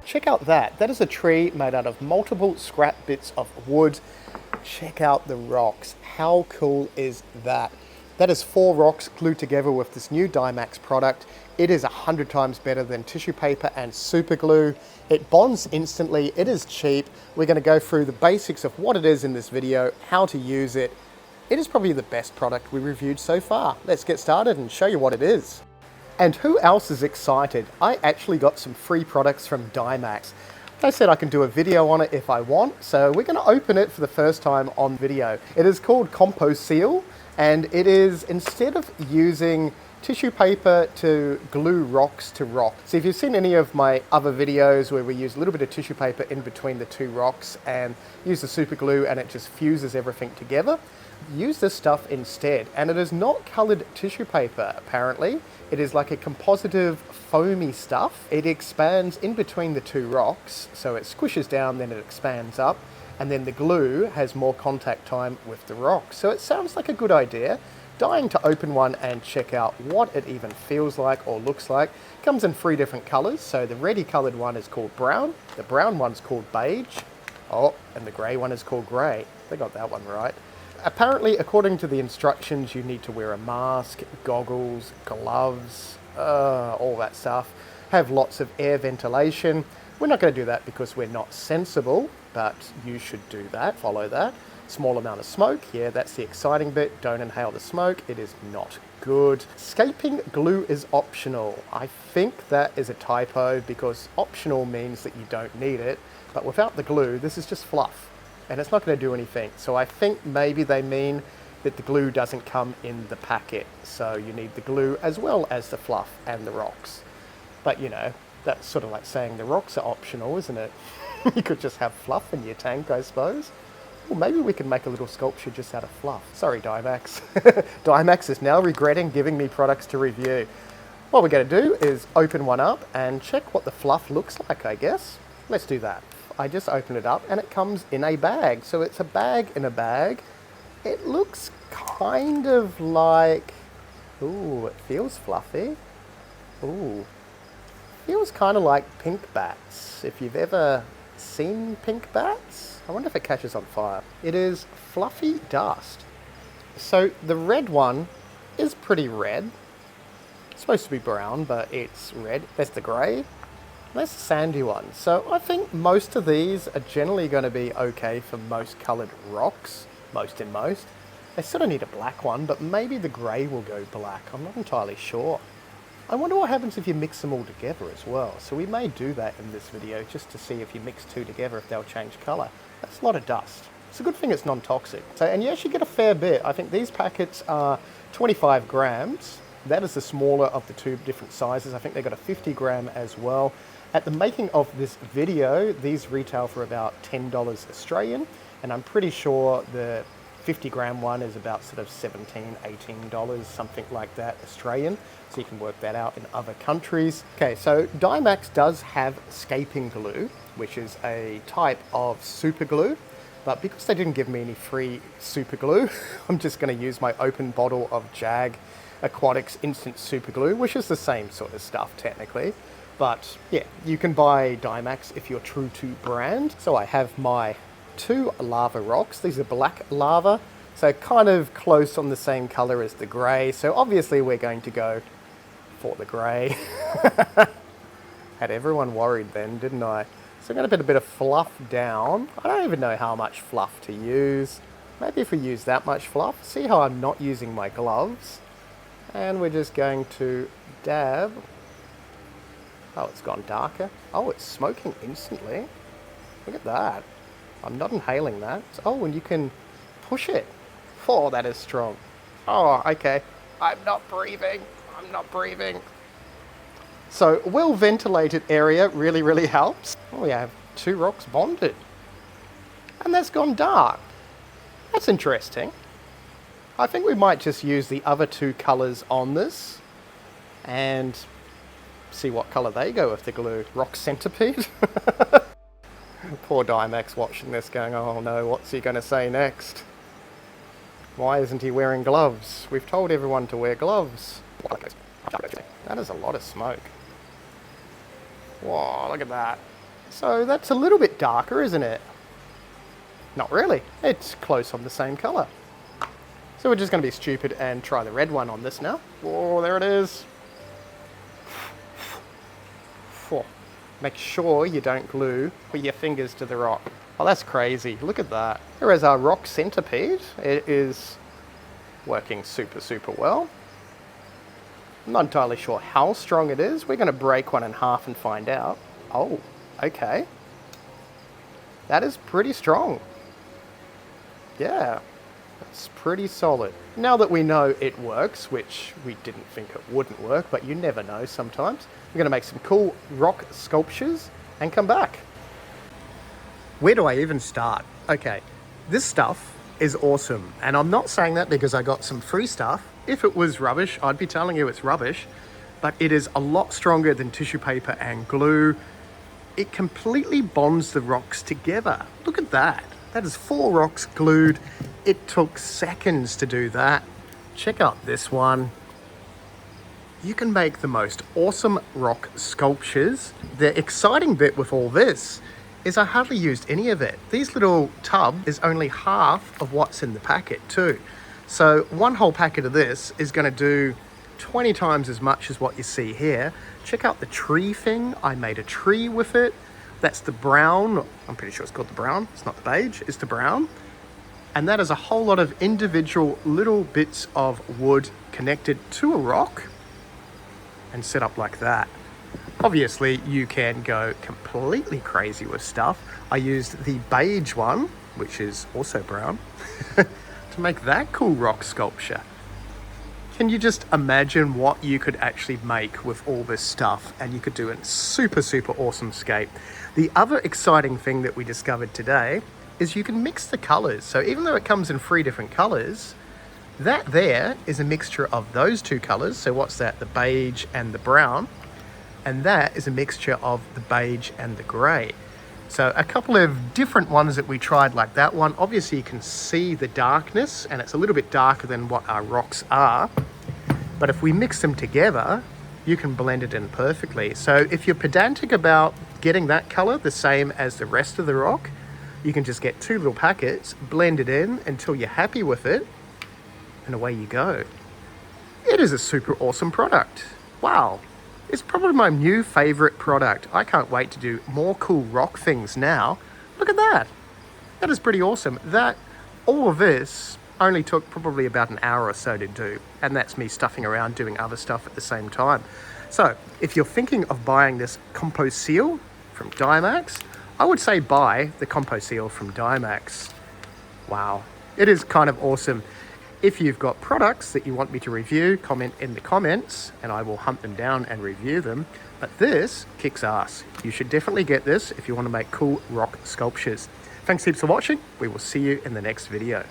Check out that. That is a tree made out of multiple scrap bits of wood. Check out the rocks. How cool is that? That is 4 rocks glued together with this new Dymax product. It is 100 times better than tissue paper and super glue. It bonds instantly. It is cheap. We're going to go through the basics of what it is in this video, how to use it. It is probably the best product we reviewed so far. Let's get started and show you what it is. And who else is excited? I actually got some free products from Dymax. They said I can do a video on it if I want, so we're going to open it for the first time on video. It is called Composeal, and it is, instead of using tissue paper to glue rocks to rock. So if you've seen any of my other videos where we use a little bit of tissue paper in between the 2 rocks and use the super glue and it just fuses everything together, use this stuff instead. And it is not colored tissue paper, apparently. It is like a compositive foamy stuff. It expands in between the 2 rocks, so it squishes down, then it expands up, and then the glue has more contact time with the rock. So it sounds like a good idea. Dying to open one and check out what it even feels like or looks like. It comes in 3 different colors. So the reddy colored one is called brown, the brown one's called beige, and the gray one is called gray. They got that one right. Apparently, according to the instructions, you need to wear a mask, goggles, gloves, all that stuff. Have lots of air ventilation. We're not going to do that because we're not sensible, but you should do that, follow that. Small amount of smoke, yeah, that's the exciting bit. Don't inhale the smoke, it is not good. Scaping glue is optional. I think that is a typo because optional means that you don't need it, but without the glue, this is just fluff. And it's not going to do anything. So I think maybe they mean that the glue doesn't come in the packet. So you need the glue as well as the fluff and the rocks. But you know, that's sort of like saying the rocks are optional, isn't it? You could just have fluff in your tank, I suppose. Well, maybe we can make a little sculpture just out of fluff. Sorry, Dymax. Dymax is now regretting giving me products to review. What we're going to do is open one up and check what the fluff looks like, I guess. Let's do that. I just opened it up and it comes in a bag. So it's a bag in a bag. It looks kind of like, ooh, it feels fluffy. Ooh, feels kind of like pink bats. If you've ever seen pink bats, I wonder if it catches on fire. It is fluffy dust. So the red one is pretty red. It's supposed to be brown, but it's red. There's the gray. That's the sandy one. So I think most of these are generally going to be okay for most coloured rocks. Most. They sort of need a black one, but maybe the grey will go black. I'm not entirely sure. I wonder what happens if you mix them all together as well. So we may do that in this video just to see if you mix 2 together if they'll change colour. That's a lot of dust. It's a good thing it's non-toxic. So, and you actually get a fair bit. I think these packets are 25 grams. That is the smaller of the 2 different sizes. I think they got a 50 gram as well. At the making of this video, these retail for about $10 Australian, and I'm pretty sure the 50 gram one is about sort of $17, $18, something like that Australian. So you can work that out in other countries. Okay, so Dymax does have scaping glue, which is a type of super glue. But because they didn't give me any free super glue, I'm just going to use my open bottle of Jag Aquatics Instant Super Glue, which is the same sort of stuff technically. But yeah, you can buy Dymax if you're true to brand. So I have my 2 lava rocks. These are black lava, so kind of close on the same color as the gray. So obviously we're going to go for the gray. Had everyone worried then, didn't I? So I'm going to put a bit of fluff down. I don't even know how much fluff to use. Maybe if we use that much fluff. See how I'm not using my gloves? And we're just going to dab. Oh, it's gone darker. Oh, it's smoking instantly. Look at that. I'm not inhaling that. Oh, and you can push it. Oh, that is strong. Oh, okay. I'm not breathing. I'm not breathing. So, a well-ventilated area really, really helps. Oh, we have 2 rocks bonded. And that's gone dark. That's interesting. I think we might just use the other 2 colours on this and see what colour they go with the glue. Rock centipede? Poor Dymax watching this going, oh no, what's he going to say next? Why isn't he wearing gloves? We've told everyone to wear gloves. That is a lot of smoke. Whoa, look at that. So that's a little bit darker, isn't it? Not really. It's close on the same color. So we're just going to be stupid and try the red one on this now. Oh, there it is. Make sure you don't glue your fingers to the rock. Oh, that's crazy. Look at that. Here is our rock centipede. It is working super, super well. I'm not entirely sure how strong it is. We're going to break one in half and find out. Oh, okay. That is pretty strong. Yeah, that's pretty solid. Now that we know it works, which we didn't think it wouldn't work, but you never know sometimes, we're going to make some cool rock sculptures and come back. Where do I even start? Okay, this stuff is awesome. And I'm not saying that because I got some free stuff. If it was rubbish, I'd be telling you it's rubbish. But it is a lot stronger than tissue paper and glue. It completely bonds the rocks together. Look at that. That is 4 rocks glued. It took seconds to do that. Check out this one. You can make the most awesome rock sculptures. The exciting bit with all this is I hardly used any of it. These little tub is only half of what's in the packet too. So one whole packet of this is going to do 20 times as much as what you see here. Check out the tree thing. I made a tree with it. That's the brown. I'm pretty sure it's called the brown. It's not the beige, it's the brown. And that is a whole lot of individual little bits of wood connected to a rock and set up like that. Obviously, you can go completely crazy with stuff. I used the beige one, which is also brown, to make that cool rock sculpture. Can you just imagine what you could actually make with all this stuff? And you could do a super, super awesome scape. The other exciting thing that we discovered today is you can mix the colors. So even though it comes in 3 different colors, that there is a mixture of those 2 colors. So what's that? The beige and the brown. And that is a mixture of the beige and the gray. So a couple of different ones that we tried, like that one. Obviously you can see the darkness and it's a little bit darker than what our rocks are. But if we mix them together, you can blend it in perfectly. So if you're pedantic about getting that color the same as the rest of the rock, you can just get 2 little packets, blend it in until you're happy with it, and away you go. It is a super awesome product. Wow. It's probably my new favorite product. I can't wait to do more cool rock things now. Look at that. That is pretty awesome. All of this only took probably about an hour or so to do. And that's me stuffing around doing other stuff at the same time. So if you're thinking of buying this Composeal from Dymax, I would say buy the Composeal from Dymax. Wow. It is kind of awesome. If you've got products that you want me to review, comment in the comments and I will hunt them down and review them. But this kicks ass. You should definitely get this if you want to make cool rock sculptures. Thanks heaps for watching. We will see you in the next video.